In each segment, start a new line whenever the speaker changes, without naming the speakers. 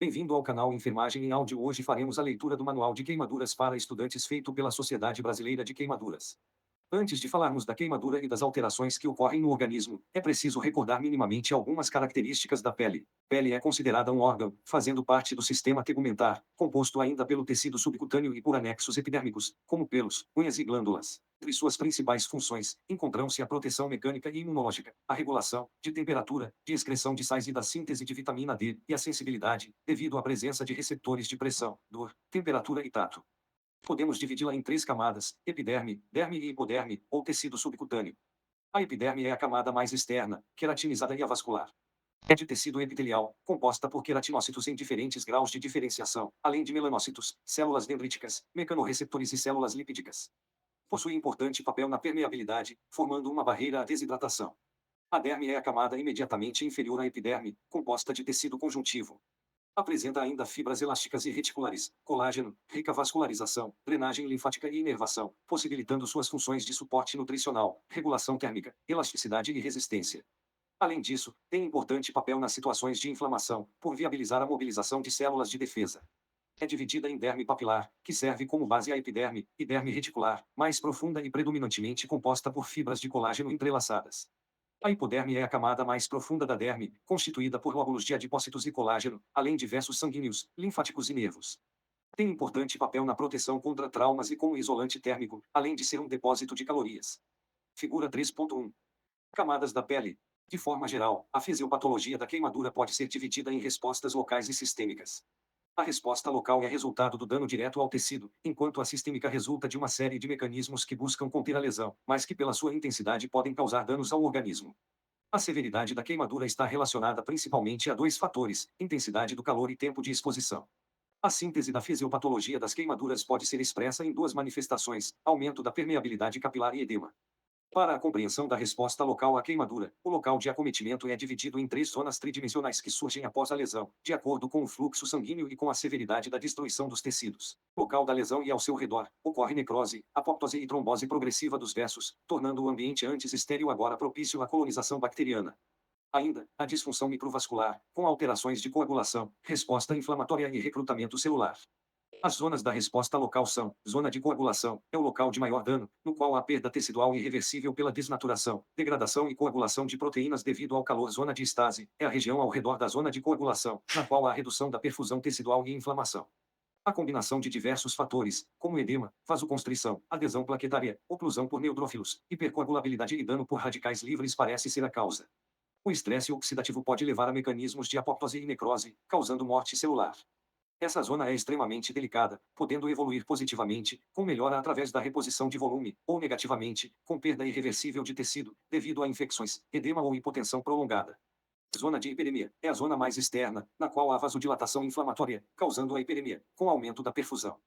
Bem-vindo ao canal Enfermagem em Áudio. Hoje faremos a leitura do Manual de Queimaduras para Estudantes feito pela Sociedade Brasileira de Queimaduras. Antes de falarmos da queimadura e das alterações que ocorrem no organismo, é preciso recordar minimamente algumas características da pele. Pele é considerada um órgão, fazendo parte do sistema tegumentar, composto ainda pelo tecido subcutâneo e por anexos epidérmicos, como pelos, unhas e glândulas. Entre suas principais funções, encontram-se a proteção mecânica e imunológica, a regulação de temperatura, de excreção de sais e da síntese de vitamina D, e a sensibilidade, devido à presença de receptores de pressão, dor, temperatura e tato. Podemos dividi-la em três camadas: epiderme, derme e hipoderme, ou tecido subcutâneo. A epiderme é a camada mais externa, queratinizada e avascular. É de tecido epitelial, composta por queratinócitos em diferentes graus de diferenciação, além de melanócitos, células dendríticas, mecanorreceptores e células lipídicas. Possui importante papel na permeabilidade, formando uma barreira à desidratação. A derme é a camada imediatamente inferior à epiderme, composta de tecido conjuntivo. Apresenta ainda fibras elásticas e reticulares, colágeno, rica vascularização, drenagem linfática e inervação, possibilitando suas funções de suporte nutricional, regulação térmica, elasticidade e resistência. Além disso, tem importante papel nas situações de inflamação, por viabilizar a mobilização de células de defesa. É dividida em derme papilar, que serve como base à epiderme, e derme reticular, mais profunda e predominantemente composta por fibras de colágeno entrelaçadas. A hipoderme é a camada mais profunda da derme, constituída por lóbulos de adipócitos e colágeno, além de vasos sanguíneos, linfáticos e nervos. Tem importante papel na proteção contra traumas e como isolante térmico, além de ser um depósito de calorias. Figura 3.1. Camadas da pele. De forma geral, a fisiopatologia da queimadura pode ser dividida em respostas locais e sistêmicas. A resposta local é resultado do dano direto ao tecido, enquanto a sistêmica resulta de uma série de mecanismos que buscam conter a lesão, mas que pela sua intensidade podem causar danos ao organismo. A severidade da queimadura está relacionada principalmente a dois fatores: intensidade do calor e tempo de exposição. A síntese da fisiopatologia das queimaduras pode ser expressa em duas manifestações: aumento da permeabilidade capilar e edema. Para a compreensão da resposta local à queimadura, o local de acometimento é dividido em três zonas tridimensionais que surgem após a lesão, de acordo com o fluxo sanguíneo e com a severidade da destruição dos tecidos. Local da lesão e ao seu redor, ocorre necrose, apoptose e trombose progressiva dos vasos, tornando o ambiente antes estéril agora propício à colonização bacteriana. Ainda, a disfunção microvascular, com alterações de coagulação, resposta inflamatória e recrutamento celular. As zonas da resposta local são: zona de coagulação, é o local de maior dano, no qual há perda tecidual irreversível pela desnaturação, degradação e coagulação de proteínas devido ao calor. Zona de estase, é a região ao redor da zona de coagulação, na qual há redução da perfusão tecidual e inflamação. A combinação de diversos fatores, como edema, vasoconstrição, adesão plaquetária, oclusão por neutrófilos, hipercoagulabilidade e dano por radicais livres parece ser a causa. O estresse oxidativo pode levar a mecanismos de apoptose e necrose, causando morte celular. Essa zona é extremamente delicada, podendo evoluir positivamente, com melhora através da reposição de volume, ou negativamente, com perda irreversível de tecido, devido a infecções, edema ou hipotensão prolongada. Zona de hiperemia é a zona mais externa, na qual há vasodilatação inflamatória, causando a hiperemia, com aumento da perfusão.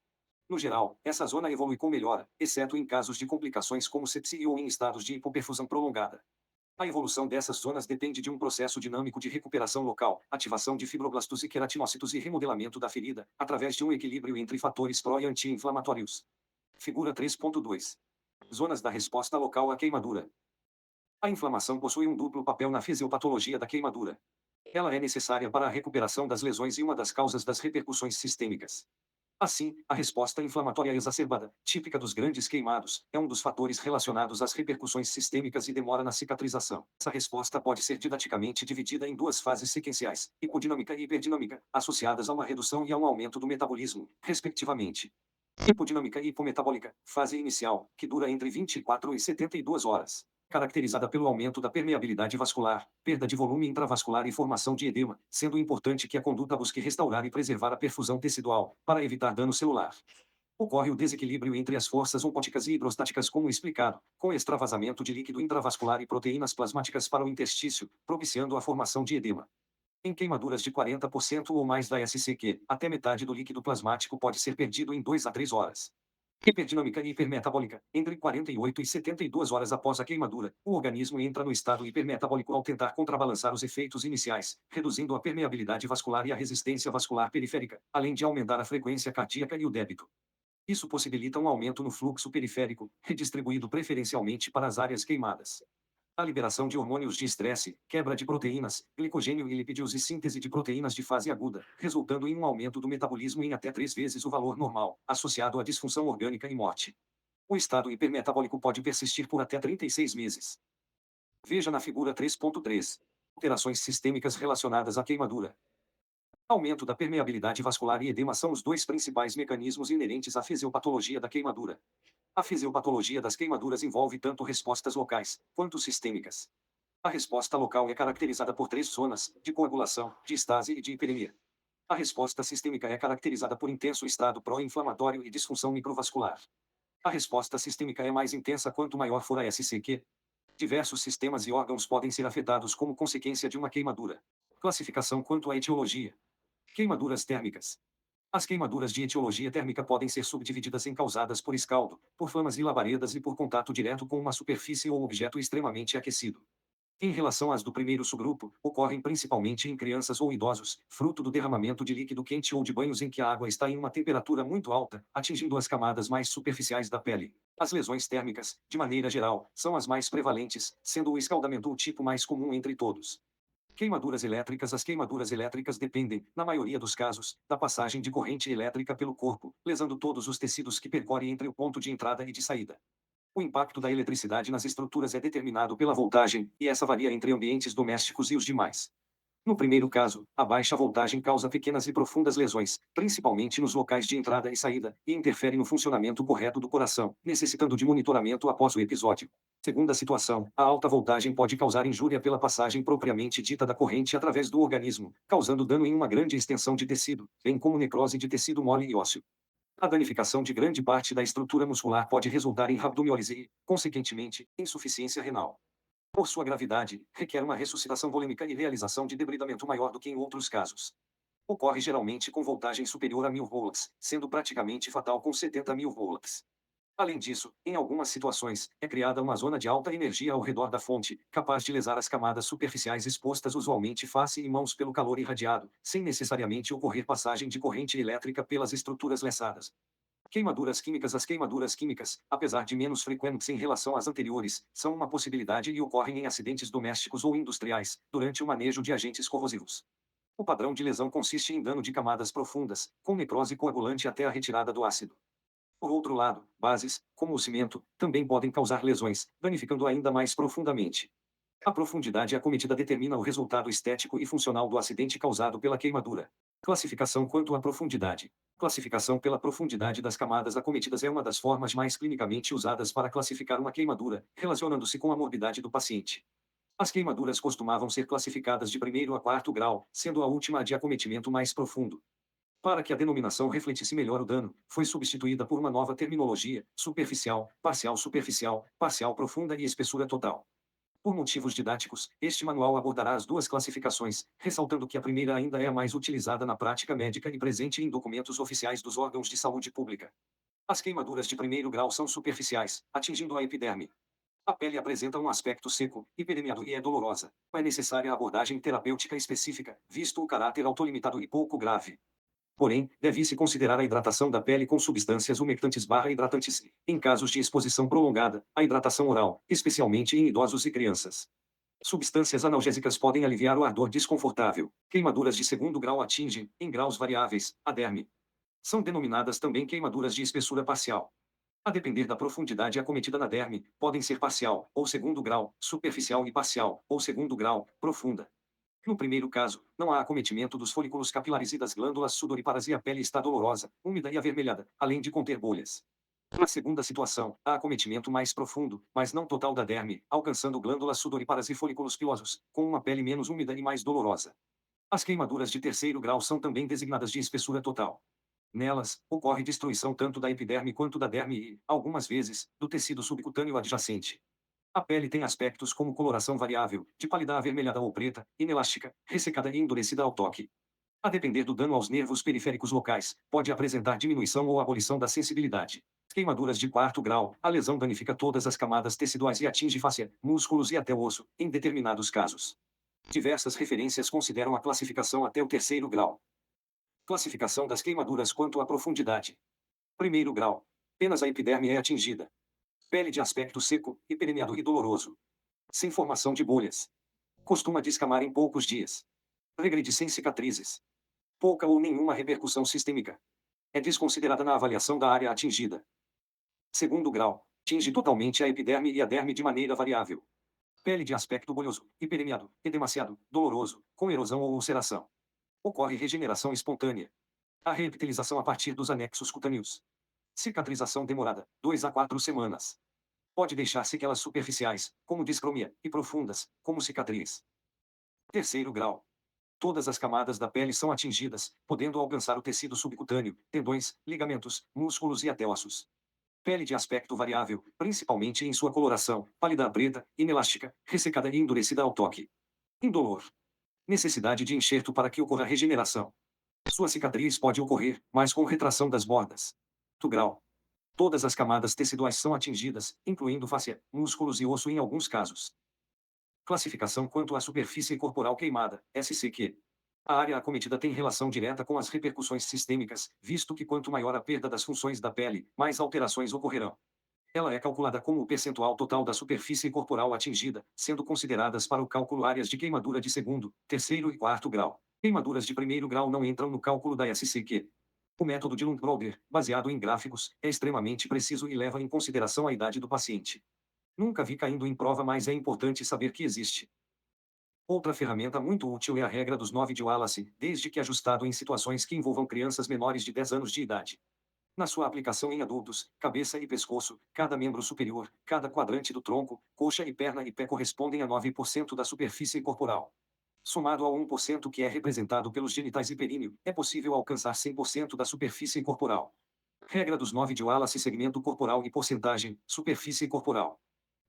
No geral, essa zona evolui com melhora, exceto em casos de complicações como sepsia ou em estados de hipoperfusão prolongada. A evolução dessas zonas depende de um processo dinâmico de recuperação local, ativação de fibroblastos e queratinócitos e remodelamento da ferida, através de um equilíbrio entre fatores pró e anti-inflamatórios. Figura 3.2. Zonas da resposta local à queimadura. A inflamação possui um duplo papel na fisiopatologia da queimadura. Ela é necessária para a recuperação das lesões e uma das causas das repercussões sistêmicas. Assim, a resposta inflamatória exacerbada, típica dos grandes queimados, é um dos fatores relacionados às repercussões sistêmicas e demora na cicatrização. Essa resposta pode ser didaticamente dividida em duas fases sequenciais, hipodinâmica e hiperdinâmica, associadas a uma redução e a um aumento do metabolismo, respectivamente. Hipodinâmica e hipometabólica, fase inicial, que dura entre 24 e 72 horas. Caracterizada pelo aumento da permeabilidade vascular, perda de volume intravascular e formação de edema, sendo importante que a conduta busque restaurar e preservar a perfusão tecidual, para evitar dano celular. Ocorre o desequilíbrio entre as forças oncóticas e hidrostáticas como explicado, com extravasamento de líquido intravascular e proteínas plasmáticas para o intestício, propiciando a formação de edema. Em queimaduras de 40% ou mais da SCQ, até metade do líquido plasmático pode ser perdido em 2 a 3 horas. Hiperdinâmica e hipermetabólica. Entre 48 e 72 horas após a queimadura, o organismo entra no estado hipermetabólico ao tentar contrabalançar os efeitos iniciais, reduzindo a permeabilidade vascular e a resistência vascular periférica, além de aumentar a frequência cardíaca e o débito. Isso possibilita um aumento no fluxo periférico, redistribuído preferencialmente para as áreas queimadas. A liberação de hormônios de estresse, quebra de proteínas, glicogênio e lipídios e síntese de proteínas de fase aguda, resultando em um aumento do metabolismo em até 3 vezes o valor normal, associado à disfunção orgânica e morte. O estado hipermetabólico pode persistir por até 36 meses. Veja na figura 3.3. Alterações sistêmicas relacionadas à queimadura. Aumento da permeabilidade vascular e edema são os dois principais mecanismos inerentes à fisiopatologia da queimadura. A fisiopatologia das queimaduras envolve tanto respostas locais, quanto sistêmicas. A resposta local é caracterizada por três zonas, de coagulação, de estase e de hiperemia. A resposta sistêmica é caracterizada por intenso estado pró-inflamatório e disfunção microvascular. A resposta sistêmica é mais intensa quanto maior for a SCQ. Diversos sistemas e órgãos podem ser afetados como consequência de uma queimadura. Classificação quanto à etiologia. Queimaduras térmicas. As queimaduras de etiologia térmica podem ser subdivididas em causadas por escaldo, por flamas e labaredas e por contato direto com uma superfície ou objeto extremamente aquecido. Em relação às do primeiro subgrupo, ocorrem principalmente em crianças ou idosos, fruto do derramamento de líquido quente ou de banhos em que a água está em uma temperatura muito alta, atingindo as camadas mais superficiais da pele. As lesões térmicas, de maneira geral, são as mais prevalentes, sendo o escaldamento o tipo mais comum entre todos. Queimaduras elétricas. As queimaduras elétricas dependem, na maioria dos casos, da passagem de corrente elétrica pelo corpo, lesando todos os tecidos que percorrem entre o ponto de entrada e de saída. O impacto da eletricidade nas estruturas é determinado pela voltagem, e essa varia entre ambientes domésticos e os demais. No primeiro caso, a baixa voltagem causa pequenas e profundas lesões, principalmente nos locais de entrada e saída, e interfere no funcionamento correto do coração, necessitando de monitoramento após o episódio. Segunda situação, a alta voltagem pode causar injúria pela passagem propriamente dita da corrente através do organismo, causando dano em uma grande extensão de tecido, bem como necrose de tecido mole e ósseo. A danificação de grande parte da estrutura muscular pólise resultar em rabdomiólise e, consequentemente, insuficiência renal. Por sua gravidade, requer uma ressuscitação volêmica e realização de debridamento maior do que em outros casos. Ocorre geralmente com voltagem superior a 1000 volts, sendo praticamente fatal com 70.000 volts. Além disso, em algumas situações, é criada uma zona de alta energia ao redor da fonte, capaz de lesar as camadas superficiais expostas usualmente face e mãos pelo calor irradiado, sem necessariamente ocorrer passagem de corrente elétrica pelas estruturas lesadas. Queimaduras químicas. As queimaduras químicas, apesar de menos frequentes em relação às anteriores, são uma possibilidade e ocorrem em acidentes domésticos ou industriais, durante o manejo de agentes corrosivos. O padrão de lesão consiste em dano de camadas profundas, com necrose coagulante até a retirada do ácido. Por outro lado, bases, como o cimento, também podem causar lesões, danificando ainda mais profundamente. A profundidade acometida determina o resultado estético e funcional do acidente causado pela queimadura. Classificação quanto à profundidade. Classificação pela profundidade das camadas acometidas é uma das formas mais clinicamente usadas para classificar uma queimadura, relacionando-se com a morbidade do paciente. As queimaduras costumavam ser classificadas de primeiro a quarto grau, sendo a última a de acometimento mais profundo. Para que a denominação refletisse melhor o dano, foi substituída por uma nova terminologia: superficial, parcial profunda e espessura total. Por motivos didáticos, este manual abordará as duas classificações, ressaltando que a primeira ainda é a mais utilizada na prática médica e presente em documentos oficiais dos órgãos de saúde pública. As queimaduras de primeiro grau são superficiais, atingindo a epiderme. A pele apresenta um aspecto seco, hiperemiado e é dolorosa. É necessária abordagem terapêutica específica, visto o caráter autolimitado e pouco grave. Porém, deve-se considerar a hidratação da pele com substâncias umectantes/hidratantes. Em casos de exposição prolongada, a hidratação oral, especialmente em idosos e crianças. Substâncias analgésicas podem aliviar o ardor desconfortável. Queimaduras de segundo grau atingem, em graus variáveis, a derme. São denominadas também queimaduras de espessura parcial. A depender da profundidade acometida na derme, podem ser parcial, ou segundo grau, superficial e parcial, ou segundo grau, profunda. No primeiro caso, não há acometimento dos folículos capilares e das glândulas sudoríparas e a pele está dolorosa, úmida e avermelhada, além de conter bolhas. Na segunda situação, há acometimento mais profundo, mas não total da derme, alcançando glândulas sudoríparas e folículos pilosos, com uma pele menos úmida e mais dolorosa. As queimaduras de terceiro grau são também designadas de espessura total. Nelas, ocorre destruição tanto da epiderme quanto da derme e, algumas vezes, do tecido subcutâneo adjacente. A pele tem aspectos como coloração variável, de pálida avermelhada ou preta, inelástica, ressecada e endurecida ao toque. A depender do dano aos nervos periféricos locais, pode apresentar diminuição ou abolição da sensibilidade. Queimaduras de quarto grau, a lesão danifica todas as camadas teciduais e atinge face, músculos e até osso, em determinados casos. Diversas referências consideram a classificação até o terceiro grau. Classificação das queimaduras quanto à profundidade. Primeiro grau. Apenas a epiderme é atingida. Pele de aspecto seco, hiperemiado e doloroso. Sem formação de bolhas. Costuma descamar em poucos dias. Regride sem cicatrizes. Pouca ou nenhuma repercussão sistêmica. É desconsiderada na avaliação da área atingida. Segundo grau. Tinge totalmente a epiderme e a derme de maneira variável. Pele de aspecto bolhoso, hiperemiado, edemaciado, doloroso, com erosão ou ulceração. Ocorre regeneração espontânea. A reepitelização a partir dos anexos cutâneos. Cicatrização demorada, 2 a 4 semanas. Pode deixar sequelas superficiais, como discromia, e profundas, como cicatriz. Terceiro grau. Todas as camadas da pele são atingidas, podendo alcançar o tecido subcutâneo, tendões, ligamentos, músculos e até ossos. Pele de aspecto variável, principalmente em sua coloração, pálida a preta, inelástica, ressecada e endurecida ao toque. Indolor. Necessidade de enxerto para que ocorra regeneração. Sua cicatriz pode ocorrer, mas com retração das bordas. Do grau. Todas as camadas teciduais são atingidas, incluindo fáscia, músculos e osso em alguns casos. Classificação quanto à superfície corporal queimada, SCQ. A área acometida tem relação direta com as repercussões sistêmicas, visto que quanto maior a perda das funções da pele, mais alterações ocorrerão. Ela é calculada como o percentual total da superfície corporal atingida, sendo consideradas para o cálculo áreas de queimadura de segundo, terceiro e quarto grau. Queimaduras de primeiro grau não entram no cálculo da SCQ. O método de Lundbroder, baseado em gráficos, é extremamente preciso e leva em consideração a idade do paciente. Nunca vi caindo em prova, mas é importante saber que existe. Outra ferramenta muito útil é a regra dos 9 de Wallace, desde que ajustado em situações que envolvam crianças menores de 10 anos de idade. Na sua aplicação em adultos, cabeça e pescoço, cada membro superior, cada quadrante do tronco, coxa e perna e pé correspondem a 9% da superfície corporal. Somado ao 1% que é representado pelos genitais e períneo, é possível alcançar 100% da superfície corporal. Regra dos 9 de Wallace: segmento corporal e porcentagem, superfície corporal.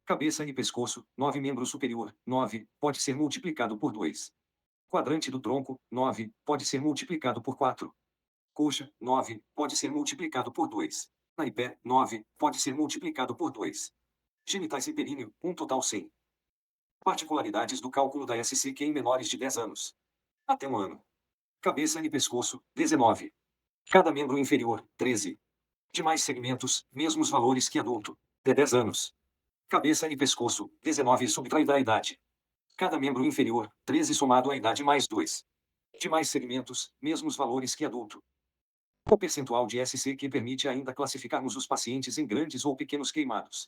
Cabeça e pescoço, 9 membro superior, 9, pode ser multiplicado por 2. Quadrante do tronco, 9, pode ser multiplicado por 4. Coxa, 9, pode ser multiplicado por 2. Na e pé, 9, pode ser multiplicado por 2. Genitais e períneo, um total 100. Particularidades do cálculo da SCQ em menores de 10 anos. Até 1 ano. Cabeça e pescoço, 19. Cada membro inferior, 13. Demais segmentos, mesmos valores que adulto, de 10 anos. Cabeça e pescoço, 19 subtraída a idade. Cada membro inferior, 13 somado à idade mais 2. Demais segmentos, mesmos valores que adulto. O percentual de SCQ permite ainda classificarmos os pacientes em grandes ou pequenos queimados.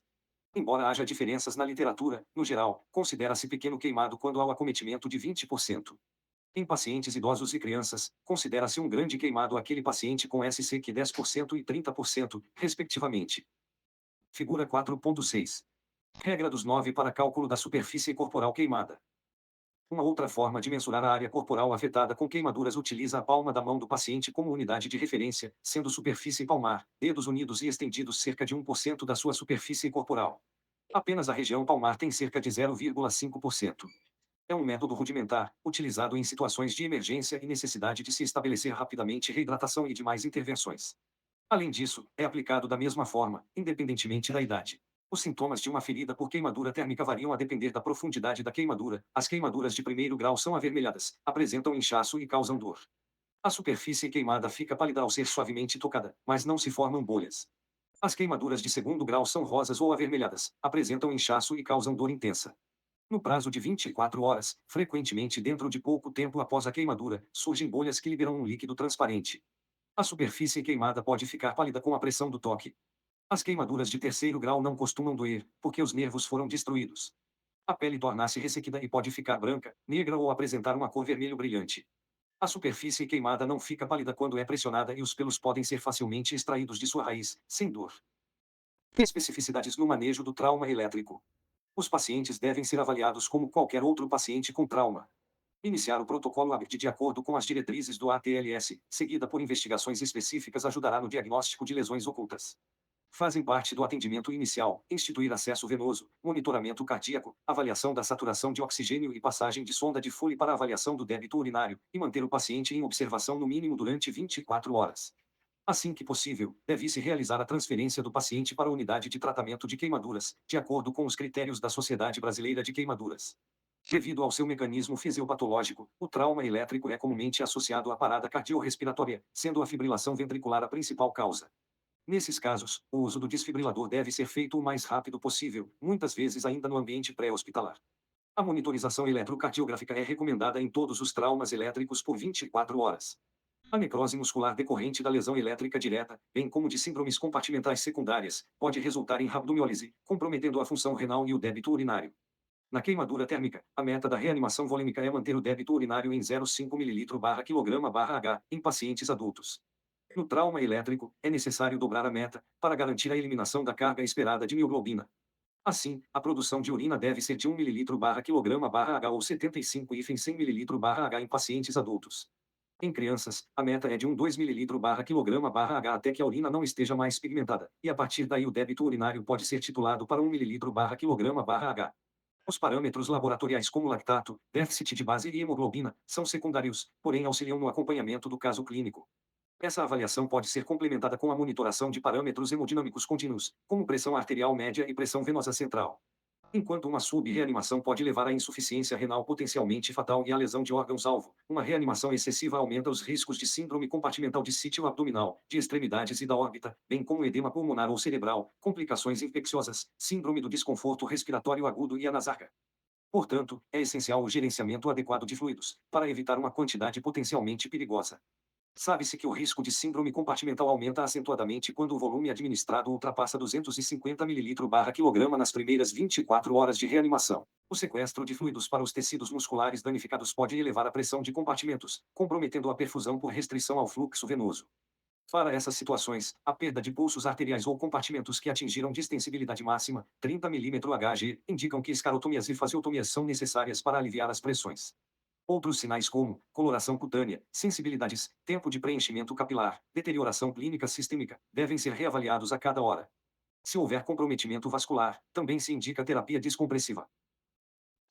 Embora haja diferenças na literatura, no geral, considera-se pequeno queimado quando há o acometimento de 20%. Em pacientes idosos e crianças, considera-se um grande queimado aquele paciente com SCQ 10% e 30%, respectivamente. Figura 4.6. Regra dos 9 para cálculo da superfície corporal queimada. Uma outra forma de mensurar a área corporal afetada com queimaduras utiliza a palma da mão do paciente como unidade de referência, sendo superfície palmar, dedos unidos e estendidos cerca de 1% da sua superfície corporal. Apenas a região palmar tem cerca de 0,5%. É um método rudimentar, utilizado em situações de emergência e necessidade de se estabelecer rapidamente reidratação e demais intervenções. Além disso, é aplicado da mesma forma, independentemente da idade. Os sintomas de uma ferida por queimadura térmica variam a depender da profundidade da queimadura. As queimaduras de primeiro grau são avermelhadas, apresentam inchaço e causam dor. A superfície queimada fica pálida ao ser suavemente tocada, mas não se formam bolhas. As queimaduras de segundo grau são rosas ou avermelhadas, apresentam inchaço e causam dor intensa. No prazo de 24 horas, frequentemente dentro de pouco tempo após a queimadura, surgem bolhas que liberam um líquido transparente. A superfície queimada pode ficar pálida com a pressão do toque. As queimaduras de terceiro grau não costumam doer, porque os nervos foram destruídos. A pele torna-se ressequida e pode ficar branca, negra ou apresentar uma cor vermelho brilhante. A superfície queimada não fica pálida quando é pressionada e os pelos podem ser facilmente extraídos de sua raiz, sem dor. Especificidades no manejo do trauma elétrico. Os pacientes devem ser avaliados como qualquer outro paciente com trauma. Iniciar o protocolo ABT de acordo com as diretrizes do ATLS, seguida por investigações específicas, ajudará no diagnóstico de lesões ocultas. Fazem parte do atendimento inicial, instituir acesso venoso, monitoramento cardíaco, avaliação da saturação de oxigênio e passagem de sonda de Foley para avaliação do débito urinário, e manter o paciente em observação no mínimo durante 24 horas. Assim que possível, deve-se realizar a transferência do paciente para a unidade de tratamento de queimaduras, de acordo com os critérios da Sociedade Brasileira de Queimaduras. Devido ao seu mecanismo fisiopatológico, o trauma elétrico é comumente associado à parada cardiorrespiratória, sendo a fibrilação ventricular a principal causa. Nesses casos, o uso do desfibrilador deve ser feito o mais rápido possível, muitas vezes ainda no ambiente pré-hospitalar. A monitorização eletrocardiográfica é recomendada em todos os traumas elétricos por 24 horas. A necrose muscular decorrente da lesão elétrica direta, bem como de síndromes compartimentais secundárias, pode resultar em rabdomiólise, comprometendo a função renal e o débito urinário. Na queimadura térmica, a meta da reanimação volêmica é manter o débito urinário em 0,5 ml/kg/h em pacientes adultos. No trauma elétrico, é necessário dobrar a meta, para garantir a eliminação da carga esperada de mioglobina. Assim, a produção de urina deve ser de 1 ml/kg/h ou 75/100 ml/h em pacientes adultos. Em crianças, a meta é de 2 ml/kg/h até que a urina não esteja mais pigmentada, e a partir daí o débito urinário pode ser titulado para 1 ml/kg/h. Os parâmetros laboratoriais como lactato, déficit de base e hemoglobina são secundários, porém auxiliam no acompanhamento do caso clínico. Essa avaliação pode ser complementada com a monitoração de parâmetros hemodinâmicos contínuos, como pressão arterial média e pressão venosa central. Enquanto uma sub-reanimação pode levar à insuficiência renal potencialmente fatal e à lesão de órgãos-alvo, uma reanimação excessiva aumenta os riscos de síndrome compartimental de sítio abdominal, de extremidades e da órbita, bem como edema pulmonar ou cerebral, complicações infecciosas, síndrome do desconforto respiratório agudo e anasaga. Portanto, é essencial o gerenciamento adequado de fluidos, para evitar uma quantidade potencialmente perigosa. Sabe-se que o risco de síndrome compartimental aumenta acentuadamente quando o volume administrado ultrapassa 250 ml/kg nas primeiras 24 horas de reanimação. O sequestro de fluidos para os tecidos musculares danificados pode elevar a pressão de compartimentos, comprometendo a perfusão por restrição ao fluxo venoso. Para essas situações, a perda de pulsos arteriais ou compartimentos que atingiram distensibilidade máxima, 30 mm/Hg, indicam que escarotomias e fasiotomias são necessárias para aliviar as pressões. Outros sinais como coloração cutânea, sensibilidades, tempo de preenchimento capilar, deterioração clínica sistêmica, devem ser reavaliados a cada hora. Se houver comprometimento vascular, também se indica terapia descompressiva.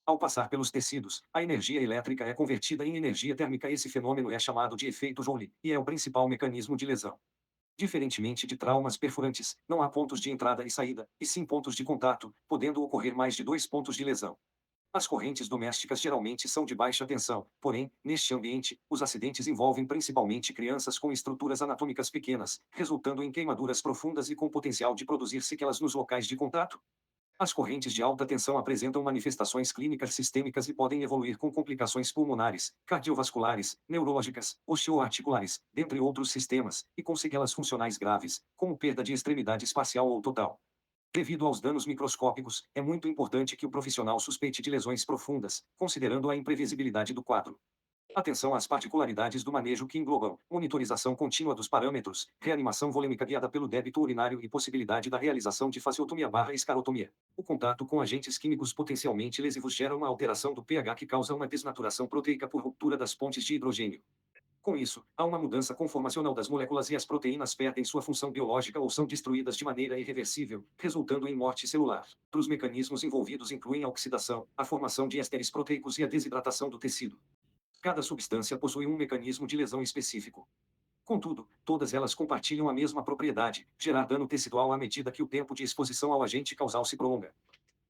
Ao passar pelos tecidos, a energia elétrica é convertida em energia térmica. Esse fenômeno é chamado de efeito Joule, e é o principal mecanismo de lesão. Diferentemente de traumas perfurantes, não há pontos de entrada e saída, e sim pontos de contato, podendo ocorrer mais de 2 pontos de lesão. As correntes domésticas geralmente são de baixa tensão, porém, neste ambiente, os acidentes envolvem principalmente crianças com estruturas anatômicas pequenas, resultando em queimaduras profundas e com potencial de produzir sequelas nos locais de contato. As correntes de alta tensão apresentam manifestações clínicas sistêmicas e podem evoluir com complicações pulmonares, cardiovasculares, neurológicas, osteoarticulares, dentre outros sistemas, e com sequelas funcionais graves, como perda de extremidade parcial ou total. Devido aos danos microscópicos, é muito importante que o profissional suspeite de lesões profundas, considerando a imprevisibilidade do quadro. Atenção às particularidades do manejo que englobam monitorização contínua dos parâmetros, reanimação volêmica guiada pelo débito urinário e possibilidade da realização de fasiotomia/escarotomia. O contato com agentes químicos potencialmente lesivos gera uma alteração do pH que causa uma desnaturação proteica por ruptura das pontes de hidrogênio. Com isso, há uma mudança conformacional das moléculas e as proteínas perdem sua função biológica ou são destruídas de maneira irreversível, resultando em morte celular. Os mecanismos envolvidos incluem a oxidação, a formação de ésteres proteicos e a desidratação do tecido. Cada substância possui um mecanismo de lesão específico. Contudo, todas elas compartilham a mesma propriedade, gerar dano tecidual à medida que o tempo de exposição ao agente causal se prolonga.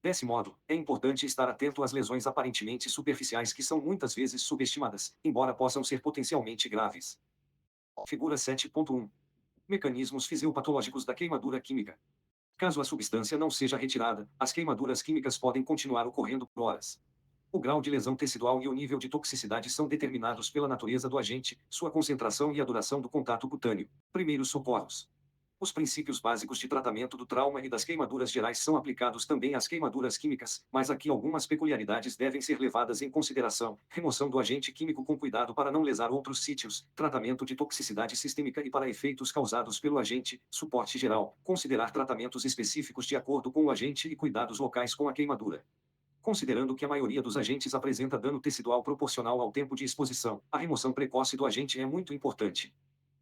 Desse modo, é importante estar atento às lesões aparentemente superficiais que são muitas vezes subestimadas, embora possam ser potencialmente graves. Figura 7.1. Mecanismos fisiopatológicos da queimadura química. Caso a substância não seja retirada, as queimaduras químicas podem continuar ocorrendo por horas. O grau de lesão tecidual e o nível de toxicidade são determinados pela natureza do agente, sua concentração e a duração do contato cutâneo. Primeiros socorros. Os princípios básicos de tratamento do trauma e das queimaduras gerais são aplicados também às queimaduras químicas, mas aqui algumas peculiaridades devem ser levadas em consideração: remoção do agente químico com cuidado para não lesar outros sítios, tratamento de toxicidade sistêmica e para efeitos causados pelo agente, suporte geral, considerar tratamentos específicos de acordo com o agente e cuidados locais com a queimadura. Considerando que a maioria dos agentes apresenta dano tecidual proporcional ao tempo de exposição, a remoção precoce do agente é muito importante.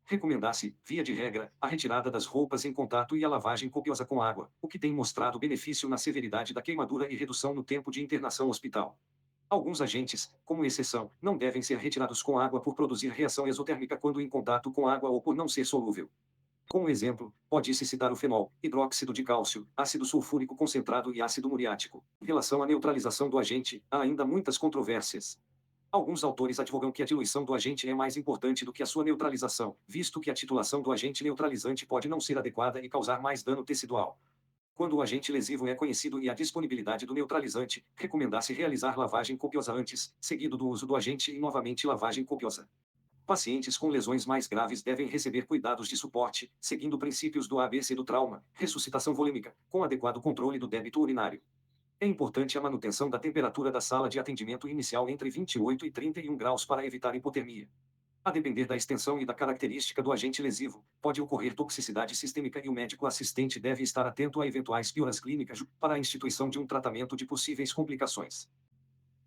Recomendar-se, via de regra, a retirada das roupas em contato e a lavagem copiosa com água, o que tem mostrado benefício na severidade da queimadura e redução no tempo de internação hospital. Alguns agentes, como exceção, não devem ser retirados com água por produzir reação exotérmica quando em contato com água ou por não ser solúvel. Como exemplo, pode-se citar o fenol, hidróxido de cálcio, ácido sulfúrico concentrado e ácido muriático. Em relação à neutralização do agente, há ainda muitas controvérsias. Alguns autores advogam que a diluição do agente é mais importante do que a sua neutralização, visto que a titulação do agente neutralizante pode não ser adequada e causar mais dano tecidual. Quando o agente lesivo é conhecido e a disponibilidade do neutralizante, recomenda-se realizar lavagem copiosa antes, seguido do uso do agente e novamente lavagem copiosa. Pacientes com lesões mais graves devem receber cuidados de suporte, seguindo princípios do ABC do trauma, ressuscitação volêmica, com adequado controle do débito urinário. É importante a manutenção da temperatura da sala de atendimento inicial entre 28 e 31 graus para evitar hipotermia. A depender da extensão e da característica do agente lesivo, pode ocorrer toxicidade sistêmica e o médico assistente deve estar atento a eventuais pioras clínicas para a instituição de um tratamento de possíveis complicações.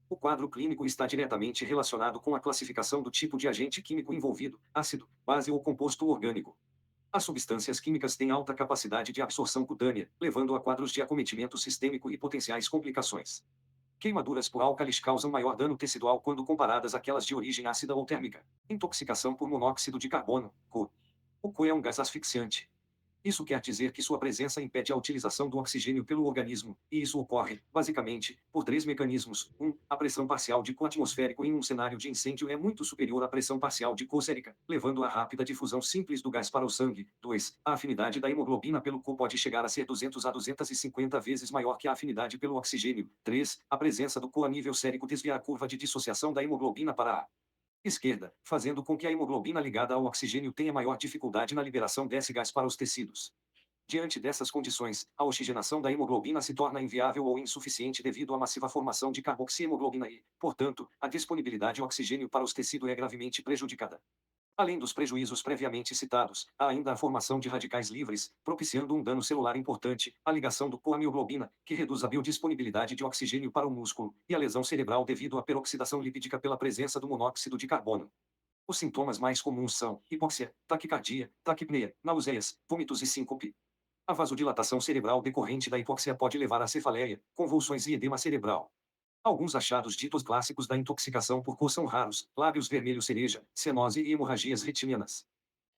O quadro clínico está diretamente relacionado com a classificação do tipo de agente químico envolvido, ácido, base ou composto orgânico. As substâncias químicas têm alta capacidade de absorção cutânea, levando a quadros de acometimento sistêmico e potenciais complicações. Queimaduras por álcalis causam maior dano tecidual quando comparadas àquelas de origem ácida ou térmica. Intoxicação por monóxido de carbono, CO. O CO é um gás asfixiante. Isso quer dizer que sua presença impede a utilização do oxigênio pelo organismo, e isso ocorre, basicamente, por três mecanismos. 1. A pressão parcial de CO atmosférico em um cenário de incêndio é muito superior à pressão parcial de CO sérica, levando à rápida difusão simples do gás para o sangue. 2. A afinidade da hemoglobina pelo CO pode chegar a ser 200 a 250 vezes maior que a afinidade pelo oxigênio. 3. A presença do CO a nível sérico desvia a curva de dissociação da hemoglobina para a esquerda, fazendo com que a hemoglobina ligada ao oxigênio tenha maior dificuldade na liberação desse gás para os tecidos. Diante dessas condições, a oxigenação da hemoglobina se torna inviável ou insuficiente devido à massiva formação de carboxihemoglobina e, portanto, a disponibilidade de oxigênio para os tecidos é gravemente prejudicada. Além dos prejuízos previamente citados, há ainda a formação de radicais livres, propiciando um dano celular importante, a ligação do CO à mioglobina, que reduz a biodisponibilidade de oxigênio para o músculo, e a lesão cerebral devido à peroxidação lipídica pela presença do monóxido de carbono. Os sintomas mais comuns são hipóxia, taquicardia, taquipneia, náuseas, vômitos e síncope. A vasodilatação cerebral decorrente da hipóxia pode levar a cefaleia, convulsões e edema cerebral. Alguns achados ditos clássicos da intoxicação por CO são raros: lábios vermelhos cereja, cianose e hemorragias retinianas.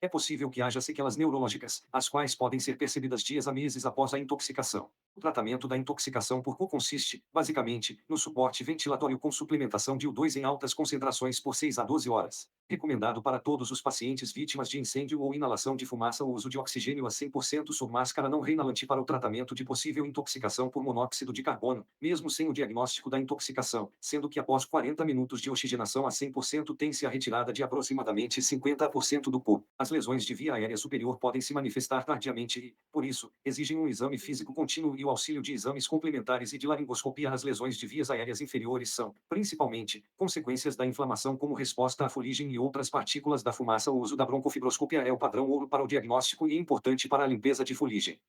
É possível que haja sequelas neurológicas, as quais podem ser percebidas dias a meses após a intoxicação. O tratamento da intoxicação por CO consiste, basicamente, no suporte ventilatório com suplementação de O2 em altas concentrações por 6 a 12 horas. Recomendado para todos os pacientes vítimas de incêndio ou inalação de fumaça o uso de oxigênio a 100% sob máscara não reinalante para o tratamento de possível intoxicação por monóxido de carbono, mesmo sem o diagnóstico da intoxicação, sendo que após 40 minutos de oxigenação a 100% tem-se a retirada de aproximadamente 50% do CO. As lesões de via aérea superior podem se manifestar tardiamente e, por isso, exigem um exame físico contínuo e o auxílio de exames complementares e de laringoscopia. As lesões de vias aéreas inferiores são, principalmente, consequências da inflamação como resposta à fuligem e outras partículas da fumaça. O uso da broncofibroscopia é o padrão ouro para o diagnóstico e importante para a limpeza de fuligem.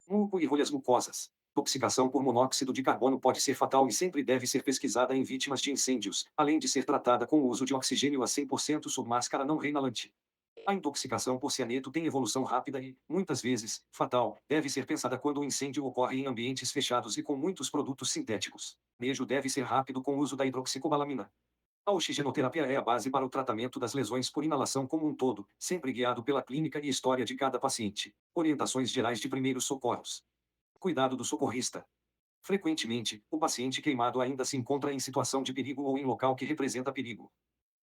Muco e rolhas mucosas. Intoxicação por monóxido de carbono pode ser fatal e sempre deve ser pesquisada em vítimas de incêndios, além de ser tratada com o uso de oxigênio a 100% sob máscara não reinalante. A intoxicação por cianeto tem evolução rápida e, muitas vezes, fatal. Deve ser pensada quando o incêndio ocorre em ambientes fechados e com muitos produtos sintéticos. O manejo deve ser rápido com o uso da hidroxicobalamina. A oxigenoterapia é a base para o tratamento das lesões por inalação como um todo, sempre guiado pela clínica e história de cada paciente. Orientações gerais de primeiros socorros. Cuidado do socorrista. Frequentemente, o paciente queimado ainda se encontra em situação de perigo ou em local que representa perigo.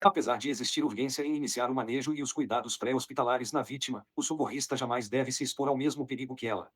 Apesar de existir urgência em iniciar o manejo e os cuidados pré-hospitalares na vítima, o socorrista jamais deve se expor ao mesmo perigo que ela.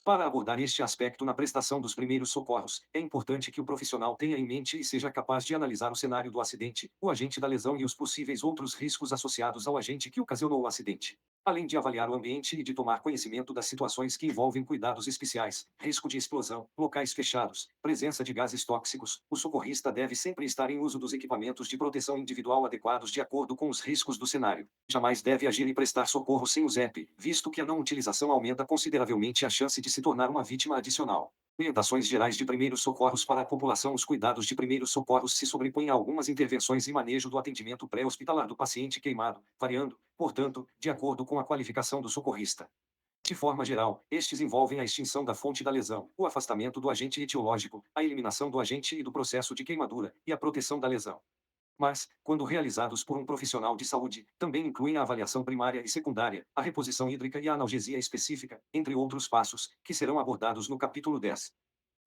Para abordar este aspecto na prestação dos primeiros socorros, é importante que o profissional tenha em mente e seja capaz de analisar o cenário do acidente, o agente da lesão e os possíveis outros riscos associados ao agente que ocasionou o acidente. Além de avaliar o ambiente e de tomar conhecimento das situações que envolvem cuidados especiais, risco de explosão, locais fechados, presença de gases tóxicos, o socorrista deve sempre estar em uso dos equipamentos de proteção individual adequados de acordo com os riscos do cenário. Jamais deve agir e prestar socorro sem o ZEP, visto que a não utilização aumenta consideravelmente a chance de se tornar uma vítima adicional. Orientações gerais de primeiros socorros para a população. Os cuidados de primeiros socorros se sobrepõem a algumas intervenções e manejo do atendimento pré-hospitalar do paciente queimado, variando, portanto, de acordo com a qualificação do socorrista. De forma geral, estes envolvem a extinção da fonte da lesão, o afastamento do agente etiológico, a eliminação do agente e do processo de queimadura, e a proteção da lesão. Mas, quando realizados por um profissional de saúde, também incluem a avaliação primária e secundária, a reposição hídrica e a analgesia específica, entre outros passos, que serão abordados no capítulo 10.